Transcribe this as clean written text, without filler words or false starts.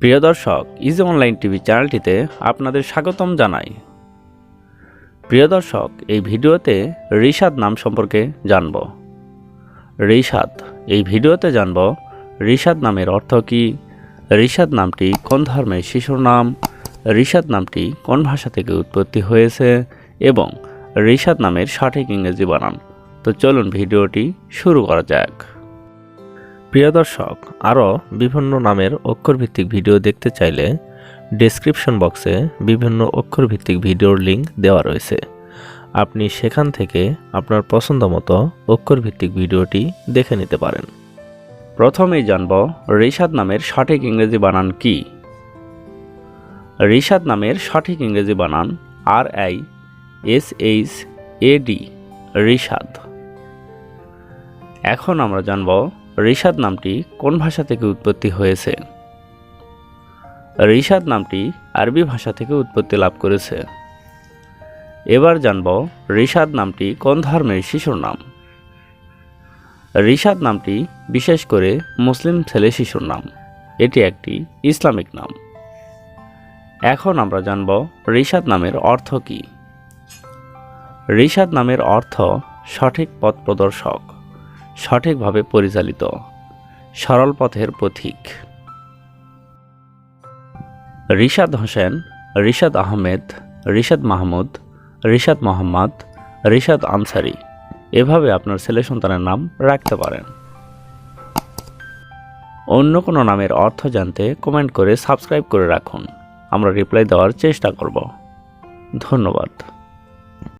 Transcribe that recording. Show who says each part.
Speaker 1: প্রিয় দর্শক, easy online TV চ্যানেলটিতে আপনাদের স্বাগতম জানাই। প্রিয় দর্শক, এই ভিডিওতে রিশাদ নাম সম্পর্কে জানব। রিশাদ, এই ভিডিওতে জানব রিশাদ নামের অর্থ কী, রিশাদ নামটি কোন ধর্মের শিশুর নাম, রিশাদ নামটি কোন ভাষা থেকে উৎপত্তি হয়েছে এবং রিশাদ নামের সঠিক ইংরেজি বানান। তো চলুন ভিডিওটি শুরু করা যাক। প্রিয় দর্শক, আরও বিভিন্ন নামের অক্ষরভিত্তিক ভিডিও দেখতে চাইলে ডেসক্রিপশন বক্সে বিভিন্ন অক্ষরভিত্তিক ভিডিওর লিঙ্ক দেওয়া রয়েছে। আপনি সেখান থেকে আপনার পছন্দ মতো অক্ষরভিত্তিক ভিডিওটি দেখে নিতে পারেন। প্রথমেই জানব রিশাদ নামের সঠিক ইংরেজি বানান কি। রিশাদ নামের সঠিক ইংরেজি বানান RISHAD, রিশাদ। এখন আমরা জানব রিশাদ নামটি কোন ভাষা থেকে উৎপত্তি হয়েছে। রিশাদ নামটি আরবি ভাষা থেকে উৎপত্তি লাভ করেছে। এবার জানব রিশাদ নামটি কোন ধর্মের শিশুর নাম। রিশাদ নামটি বিশেষ করে মুসলিম ছেলে শিশুর নাম, এটি একটি ইসলামিক নাম। এখন আমরা জানব রিশাদ নামের অর্থ কী। রিশাদ নামের অর্থ সঠিক পথ প্রদর্শক, সঠিকভাবে পরিচালিত, সরল পথের পথিক। রিশাদ হোসেন, রিশাদ আহমেদ, রিশাদ মাহমুদ, রিশাদ মোহাম্মদ, রিশাদ আনসারি, এভাবে আপনার ছেলে সন্তানের নাম রাখতে পারেন। অন্য কোনো নামের অর্থ জানতে কমেন্ট করে সাবস্ক্রাইব করে রাখুন, আমরা রিপ্লাই দেওয়ার চেষ্টা করব। ধন্যবাদ।